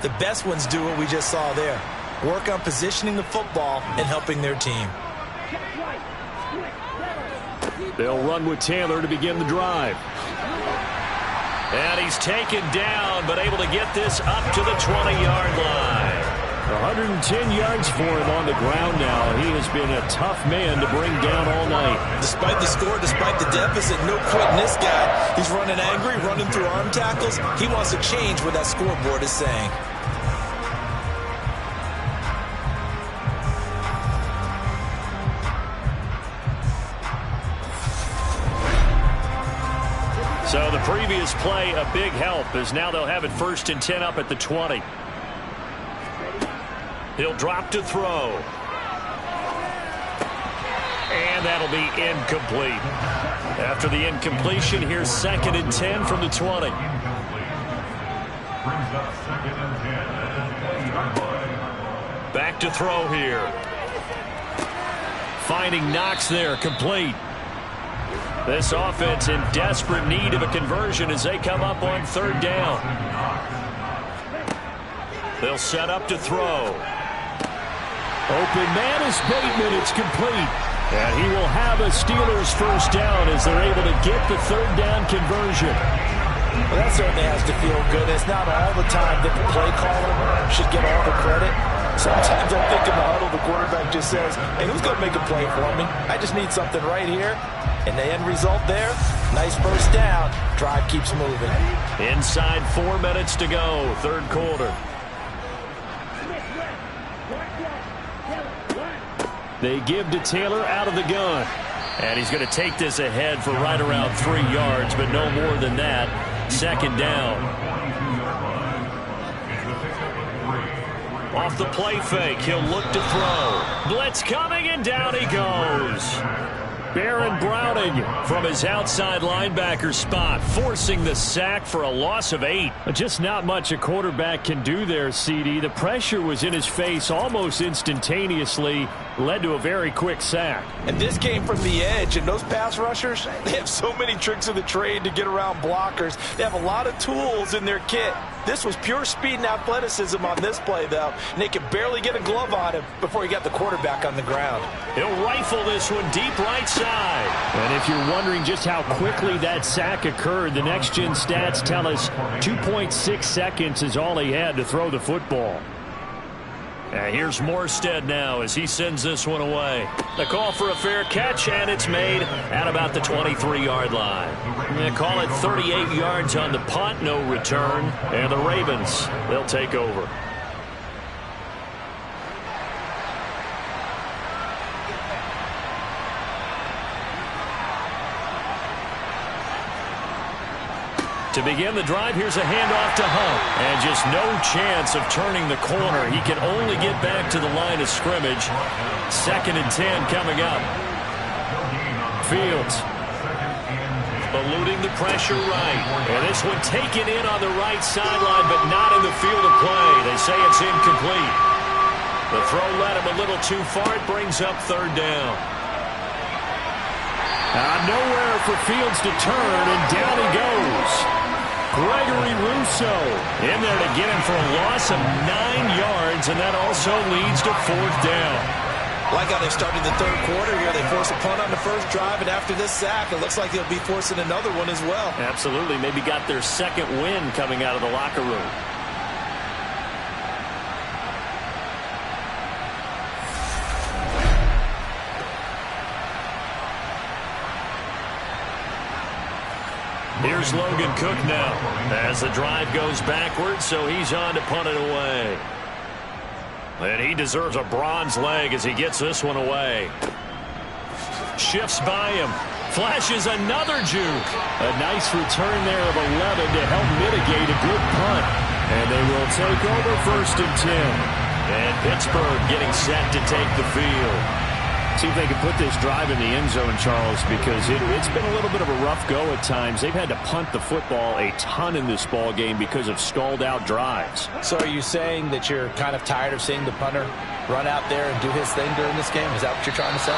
The best ones do what we just saw there. Work on positioning the football and helping their team.
They'll run with Taylor to begin the drive.
And he's taken down, but able to get this up to the 20-yard line.
110 yards for him on the ground now. He has been a tough man to bring down all night.
Despite the score, despite the deficit, no quitting this guy. He's running angry, running through arm tackles. He wants to change what that scoreboard is saying.
So the previous play, a big help, as now they'll have it 1st and 10 up at the 20. He'll drop to throw. And that'll be incomplete. After the incompletion, here's 2nd and 10 from the 20.
Brings up 2nd and 10 at the 20-yard line.
Back to throw here. Finding Knox there, complete. This offense in desperate need of a conversion as they come up on 3rd down. They'll set up to throw.
Open man is Bateman. It's complete. And he will have a Steelers first down as they're able to get the 3rd down conversion.
Well, that certainly has to feel good. It's not all the time that the play caller should get all the credit. Sometimes I think in the huddle, the quarterback just says, hey, who's going to make a play for me? I just need something right here. And the end result there, nice first down. Drive keeps moving.
Inside 4 minutes to go, 3rd quarter.
They give to Taylor out of the gun.
And he's going to take this ahead for right around 3 yards, but no more than that. 2nd down. Off the play fake, he'll look to throw. Blitz coming, and down he goes. Baron Browning from his outside linebacker spot, forcing the sack for a loss of 8.
Just not much a quarterback can do there, CD. The pressure was in his face almost instantaneously, led to a very quick sack.
And this came from the edge, and those pass rushers, they have so many tricks of the trade to get around blockers. They have a lot of tools in their kit. This was pure speed and athleticism on this play, though, and they could barely get a glove on him before he got the quarterback on the ground.
He'll rifle this one deep right side.
And if you're wondering just how quickly that sack occurred, the next-gen stats tell us 2.6 seconds is all he had to throw the football.
And here's Morstead now as he sends this one away. The call for a fair catch, and it's made at about the 23-yard line. They call it 38 yards on the punt, no return. And the Ravens, they'll take over. To begin the drive, here's a handoff to Hunt. And just no chance of turning the corner. He can only get back to the line of scrimmage. 2nd and 10 coming up. Fields eluding the pressure right. And this one taken in on the right sideline, but not in the field of play. They say it's incomplete. The throw led him a little too far. It brings up 3rd down.
Nowhere for Fields to turn, and down he goes. Gregory Rousseau
in there to get him for a loss of 9 yards, and that also leads to 4th down.
Like how they started the 3rd quarter here. They force a punt on the first drive, and after this sack, it looks like they'll be forcing another one as well.
Absolutely. Maybe got their 2nd win coming out of the locker room. Here's Logan Cook now as the drive goes backwards, so he's on to punt it away. And he deserves a bronze leg as he gets this one away. Shifts by him. Flashes another juke.
A nice return there of 11 to help mitigate a good punt. And they will take over 1st and 10.
And Pittsburgh getting set to take the field.
See if they can put this drive in the end zone, Charles, because it's been a little bit of a rough go at times. They've had to punt the football a ton in this ball game because of stalled-out drives.
So are you saying that you're kind of tired of seeing the punter run out there and do his thing during this game? Is that what you're trying to say?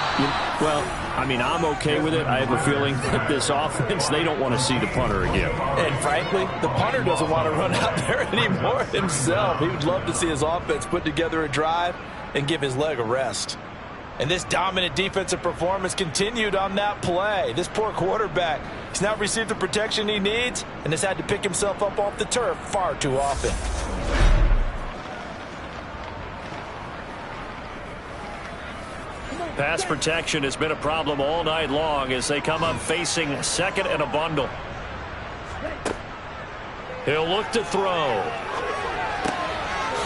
Well, I mean, I'm okay with it. I have a feeling that this offense, they don't want to see the punter again.
And frankly, the punter doesn't want to run out there anymore himself. He would love to see his offense put together a drive and give his leg a rest. And this dominant defensive performance continued on that play. This poor quarterback has not received the protection he needs and has had to pick himself up off the turf far too often.
Pass protection has been a problem all night long as they come up facing 2nd and a bundle. He'll look to throw.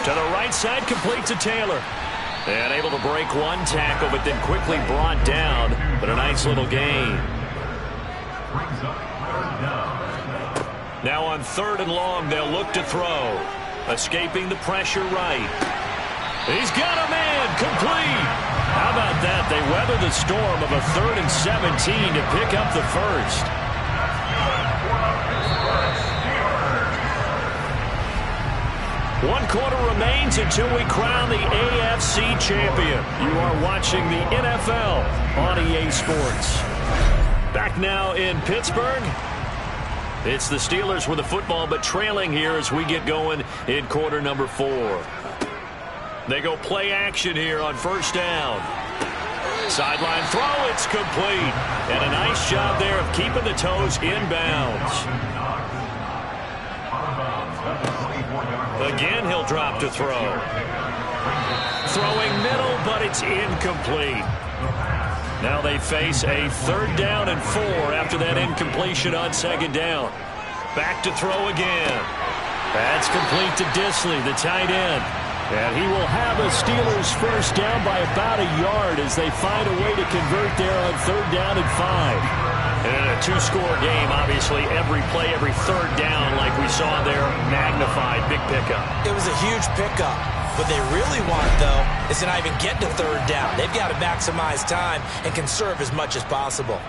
To the right side, complete to Taylor. And able to break one tackle, but then quickly brought down. But a nice little gain. Now on 3rd and long, they'll look to throw. Escaping the pressure right. He's got a man, complete. How about that? They weather the storm of a 3rd and 17 to pick up the first. One quarter remains until we crown the AFC champion. You are watching the NFL on EA Sports. Back now in Pittsburgh. It's the Steelers with the football, but trailing here as we get going in quarter number 4. They go play action here on 1st down. Sideline throw, it's complete. And a nice job there of keeping the toes inbounds. Again, he'll drop to throw. Throwing middle, but it's incomplete. Now they face a 3rd down and 4 after that incompletion on 2nd down. Back to throw again. That's complete to Disley, the tight end. And he will have a Steelers 1st down by about a yard as they find a way to convert there on 3rd down and 5. And in a 2-score game, obviously, every play, every 3rd down, like we saw there, magnified, big pickup.
It was a huge pickup. What they really want, though, is to not even get to 3rd down. They've got to maximize time and conserve as much as possible.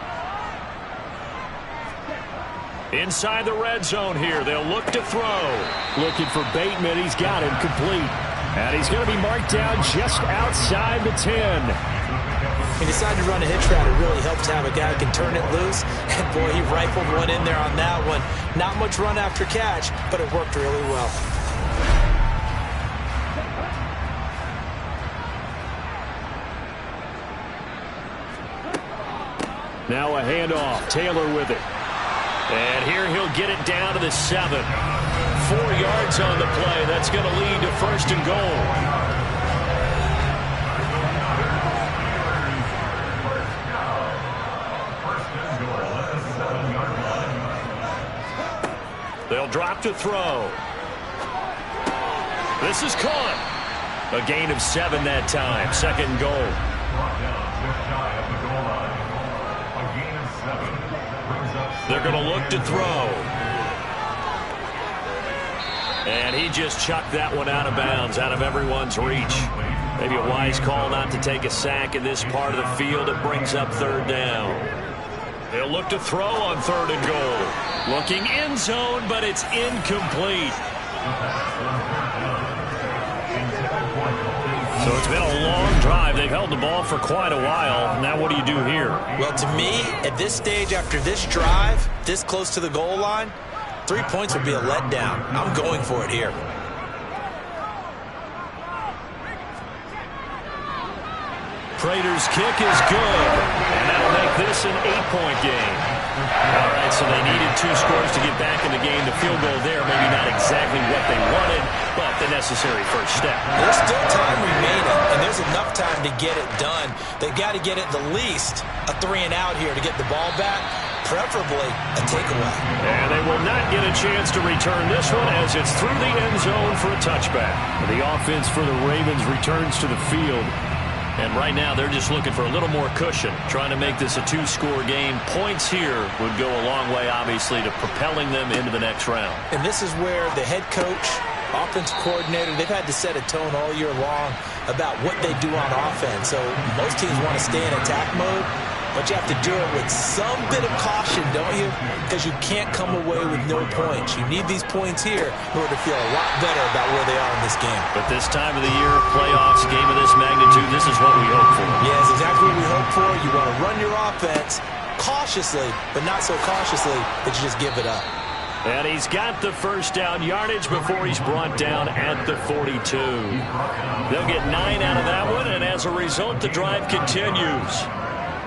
Inside the red zone here, they'll look to throw.
Looking for Bateman. He's got him complete. And he's going to be marked down just outside the 10.
He decided to run a hitch route. It really helps to have a guy who can turn it loose. And, boy, he rifled one in there on that one. Not much run after catch, but it worked really well.
Now a handoff. Taylor with it.
And here he'll get it down to the 7. 4 yards on the play. That's going to lead to 1st and goal. They'll drop to throw. This is caught. A gain of 7 that time. 2nd and goal. They're going to look to throw. And he just chucked that one out of bounds, out of everyone's reach. Maybe a wise call not to take a sack in this part of the field. It brings up 3rd down. They'll look to throw on 3rd and goal. Looking end zone, but it's incomplete. So it's been a long drive. They've held the ball for quite a while. Now what do you do here?
Well, to me, at this stage, after this drive, this close to the goal line, 3 points would be a letdown. I'm going for it here.
Prater's kick is good, and that'll make this an 8-point game. All right, so they needed 2 scores to get back in the game. The field goal there, maybe not exactly what they wanted, but the necessary first step.
There's still time remaining, and there's enough time to get it done. They've got to get at the least a 3-and-out here to get the ball back. preferably a takeaway.
And they will not get a chance to return this one as it's through the end zone for a touchback.
The offense for the Ravens returns to the field.
And right now they're just looking for a little more cushion, trying to make this a two-score game. Points here would go a long way, obviously, to propelling them into the next round.
And this is where the head coach, offensive coordinator, they've had to set a tone all year long about what they do on offense. So most teams want to stay in attack mode, but you have to do it with some bit of caution, don't you? Because you can't come away with no points. You need these points here in order to feel a lot better about where they are in this game.
But this time of the year, playoffs, game of this magnitude, this is what we hope for.
Yeah, it's exactly what we hope for. You want to run your offense cautiously, but not so cautiously that you just give it up.
And he's got the first down yardage before he's brought down at the 42. They'll get 9 out of that one, and as a result, the drive continues.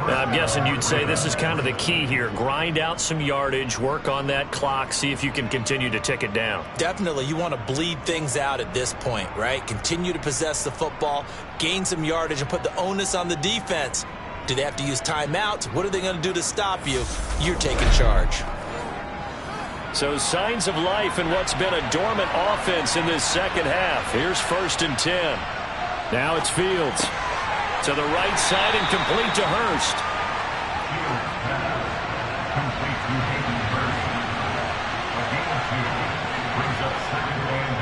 Now, I'm guessing you'd say this is kind of the key here. Grind out some yardage, work on that clock, see if you can continue to tick it down.
Definitely. You want to bleed things out at this point, right? Continue to possess the football, gain some yardage, and put the onus on the defense. Do they have to use timeouts? What are they going to do to stop you? You're taking charge.
So signs of life in what's been a dormant offense in this second half. Here's 1st and 10.
Now it's Fields.
To the right side and complete to Hurst.
Complete to Hayden Hurst. A gain of 2 brings up 2nd and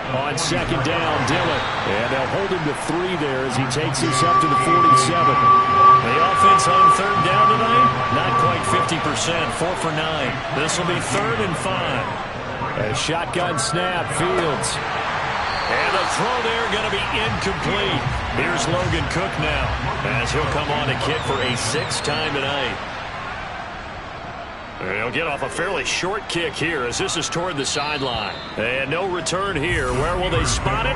8.
On 2nd down, Dillon. And they'll hold him to 3 there as he takes us up to the 47.
The offense on 3rd down tonight, not quite 50%, 4 for 9. This will be 3rd and 5.
A shotgun snap, Fields.
And the throw there going to be incomplete. Here's Logan Cook now as he'll come on to kick for a 6th time tonight. He'll get off a fairly short kick here as this is toward the sideline. And no return here. Where will they spot it?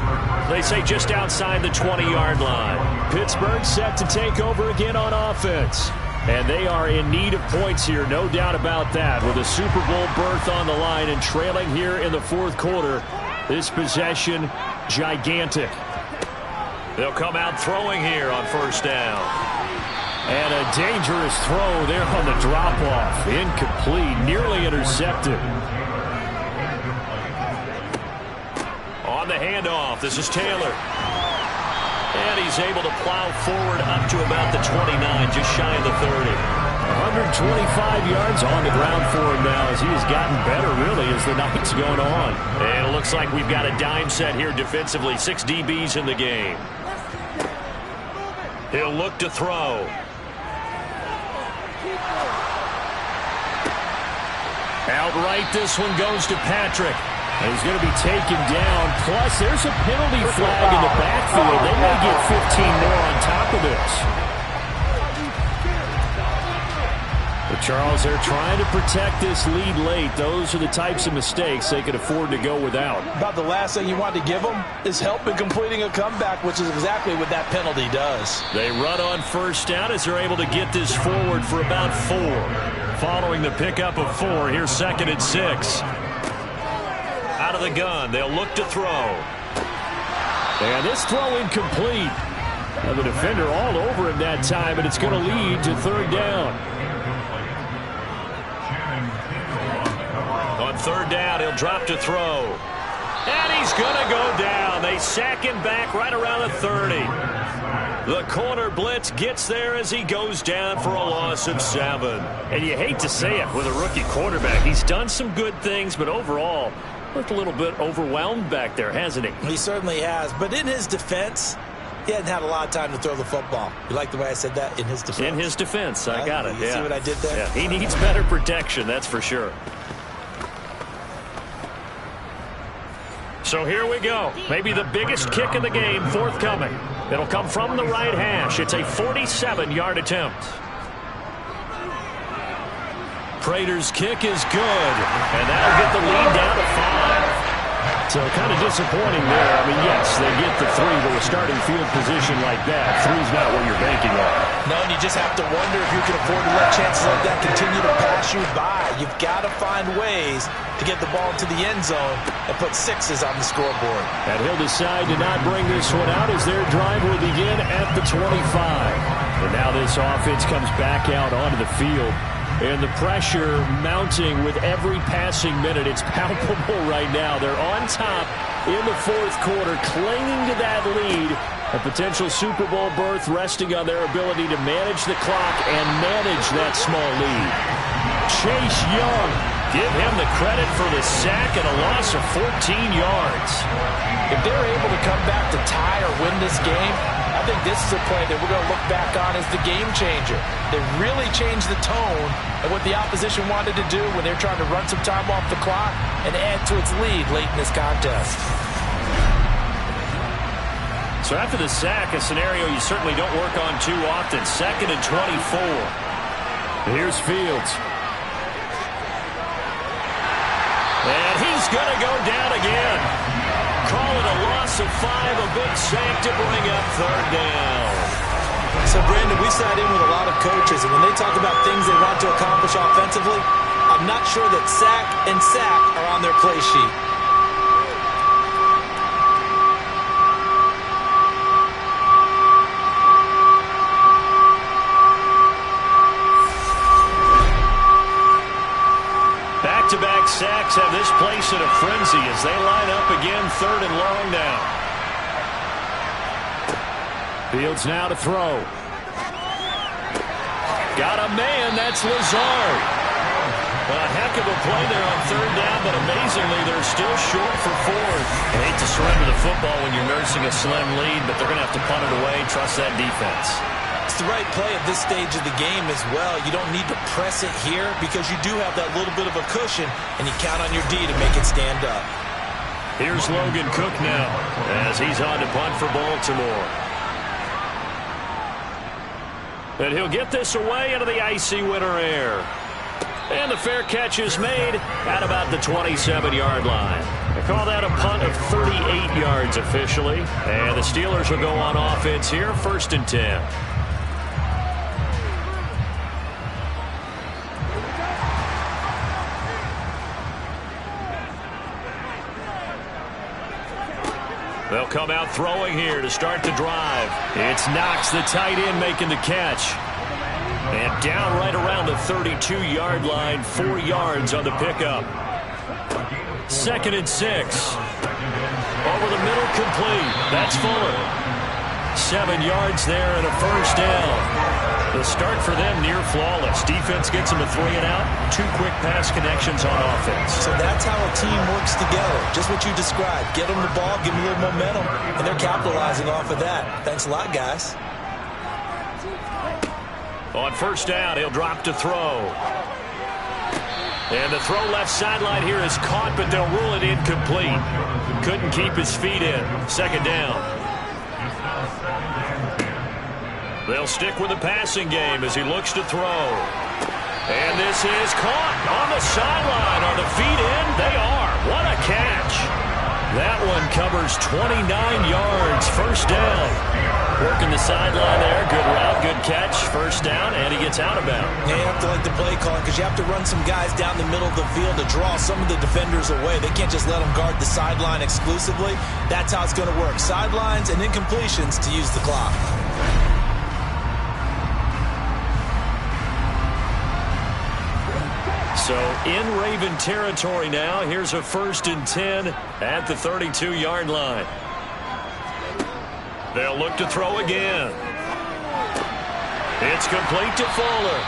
They say just outside the 20-yard line.
Pittsburgh set to take over again on offense. And they are in need of points here, no doubt about that. With a Super Bowl berth on the line and trailing here in the 4th quarter. This possession, gigantic.
They'll come out throwing here on 1st down.
And a dangerous throw there on the drop-off. Incomplete, nearly intercepted.
On the handoff, this is Taylor. And he's able to plow forward up to about the 29, just shy of the 30.
125 yards on the ground for him now as he has gotten better, really, as the night's going on.
And it looks like we've got a dime set here defensively. 6 DBs in the game. He'll look to throw. Outright, this one goes to Patrick.
He's going to be taken down. Plus, there's a penalty flag in the backfield. They may get 15 more on top of this. But Charles, they're trying to protect this lead late. Those are the types of mistakes they could afford to go without.
About the last thing you want to give them is help in completing a comeback, which is exactly what that penalty does.
They run on 1st down as they're able to get this forward for about 4. Following the pickup of 4, here's 2nd and 6. Out of the gun, they'll look to throw.
And this throw incomplete. And the defender all over him that time, and it's going to lead to 3rd down.
On 3rd down, he'll drop to throw. And he's going to go down. They sack him back right around the 30. The corner blitz gets there as he goes down for a loss of 7. And you hate to say it with a rookie quarterback. He's done some good things, but overall, looked a little bit overwhelmed back there, hasn't he?
He certainly has. But in his defense, he hadn't had a lot of time to throw the football. You like the way I said that? In his defense?
In his defense. I got it.
You see what I did there?
Yeah, he needs better protection, that's for sure. So here we go. Maybe the biggest kick of the game forthcoming. It'll come from the right hash. It's a 47-yard attempt. Prater's kick is good, and that'll get the lead down to 5.
So kind of disappointing there. I mean, yes, they get the 3, but with starting field position like that, 3's not what you're banking on.
No, and you just have to wonder if you can afford to let chances like that continue to pass you by. You've got to find ways to get the ball into the end zone and put 6s on the scoreboard.
And he'll decide to not bring this one out as their drive will begin at the 25. And now this offense comes back out onto the field. And the pressure mounting with every passing minute. It's palpable right now. They're on top in the fourth quarter, clinging to that lead. A potential Super Bowl berth resting on their ability to manage the clock and manage that small lead. Chase Young, give him the credit for the sack and a loss of 14 yards.
If they're able to come back to tie or win this game, I think this is a play that we're going to look back on as the game changer. They really changed the tone of what the opposition wanted to do when they're trying to run some time off the clock and add to its lead late in this contest.
So after the sack, a scenario you certainly don't work on too often. 2nd and 24.
Here's Fields.
And he's going to go down again. Call it a loss of 5, a big sack to bring up 3rd down.
So, Brandon, we sat in with a lot of coaches, and when they talk about things they want to accomplish offensively, I'm not sure that sack and sack are on their play sheet.
Back-to-back sacks have this place in a frenzy as they line up again 3rd and long now.
Fields now to throw.
Got a man, that's Lazard. A heck of a play there on 3rd down, but amazingly they're still short for 4th. I hate to surrender the football when you're nursing a slim lead, but they're going to have to punt it away, trust that defense.
It's the right play at this stage of the game as well. You don't need to press it here because you do have that little bit of a cushion, and you count on your D to make it stand up.
Here's Logan Cook now as he's on to punt for Baltimore. And he'll get this away into the icy winter air. And the fair catch is made at about the 27-yard line. They call that a punt of 38 yards officially. And the Steelers will go on offense here, 1st and 10. They'll come out throwing here to start the drive. It's Knox, the tight end, making the catch. And down right around the 32-yard line, 4 yards on the pickup. 2nd and 6. Over the middle, complete. That's Fuller. 7 yards there and a 1st down. The start for them near flawless. Defense gets them a 3-and-out. 2 quick pass connections on offense.
So that's how a team works together. Just what you described. Get them the ball, give them a little momentum, and they're capitalizing off of that. Thanks a lot, guys.
On 1st down, he'll drop to throw. And the throw left sideline here is caught, but they'll rule it incomplete. Couldn't keep his feet in. 2nd down. They'll stick with the passing game as he looks to throw. And this is caught on the sideline. Are the feet in? They are. What a catch. That one covers 29 yards. 1st down. Working the sideline there. Good route, good catch. 1st down, and he gets out of bounds.
Yeah, you have to like the play calling because you have to run some guys down the middle of the field to draw some of the defenders away. They can't just let them guard the sideline exclusively. That's how it's going to work. Sidelines and incompletions to use the clock.
So in Raven territory now. Here's a 1st and 10 at the 32-yard line. They'll look to throw again. It's complete to Fuller.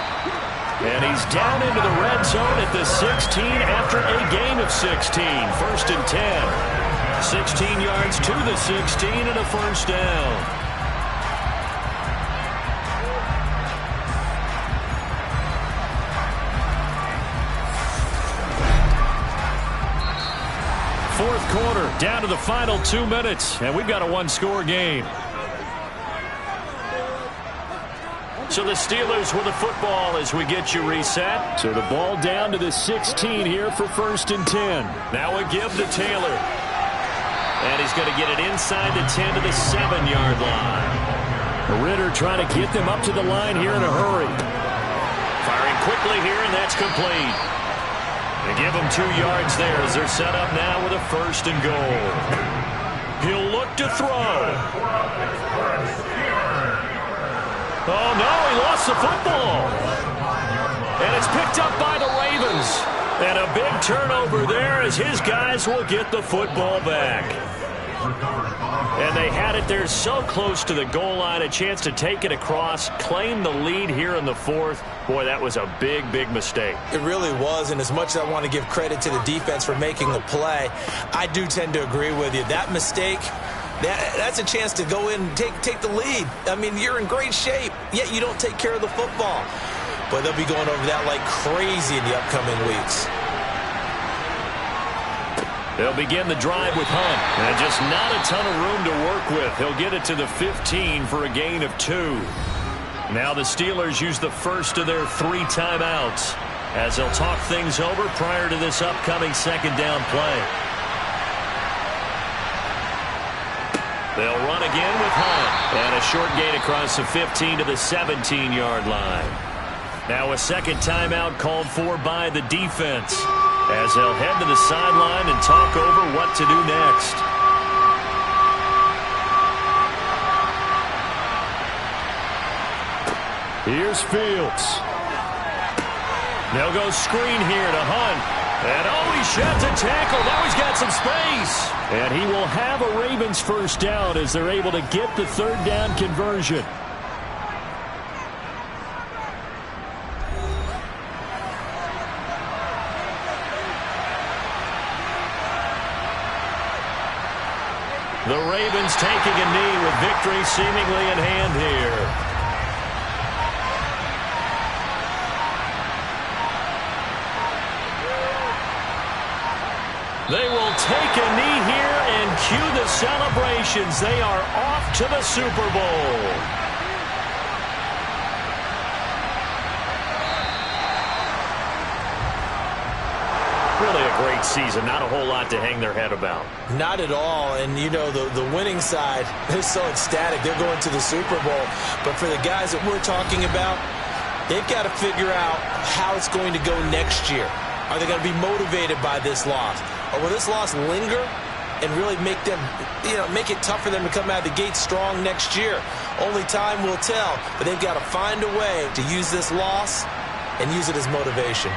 And he's down into the red zone at the 16 after a gain of 16. 1st and 10. 16 yards to the 16 and a 1st down. Fourth quarter, down to the final 2 minutes, and we've got a 1-score game. So the Steelers with the football as we get you reset.
So the ball down to the 16 here for 1st and 10.
Now a give to Taylor. And he's going to get it inside the 10 to the 7-yard line.
Ritter trying to get them up to the line here in a hurry.
Firing quickly here, and that's complete. They give him 2 yards there as they're set up now with a 1st and goal. He'll look to throw. Oh, no, he lost the football. And it's picked up by the Ravens. And a big turnover there as his guys will get the football back. And they had it there so close to the goal line, a chance to take it across, claim the lead here in the fourth. Boy, that was a big, big mistake.
It really was, and as much as I want to give credit to the defense for making the play, I do tend to agree with you. That mistake, that's a chance to go in and take the lead. I mean, you're in great shape, yet you don't take care of the football. But they'll be going over that like crazy in the upcoming weeks.
They'll begin the drive with Hunt. And just not a ton of room to work with. He'll get it to the 15 for a gain of 2. Now the Steelers use the first of their 3 timeouts as they'll talk things over prior to this upcoming second down play. They'll run again with Hunt. And a short gain across the 15 to the 17-yard line. Now a second timeout called for by the defense, as they'll head to the sideline and talk over what to do next. Here's Fields. They'll go screen here to Hunt. And he sheds a tackle. Now he's got some space. And he will have a Ravens first down as they're able to get the third down conversion. The Ravens taking a knee with victory seemingly in hand here. They will take a knee here and cue the celebrations. They are off to the Super Bowl. Really a great season. Not a whole lot to hang their head about.
Not at all. And, you know, the winning side, they're so ecstatic. They're going to the Super Bowl. But for the guys that we're talking about, they've got to figure out how it's going to go next year. Are they going to be motivated by this loss? Or will this loss linger and really make them, make it tough for them to come out of the gate strong next year? Only time will tell. But they've got to find a way to use this loss and use it as motivation.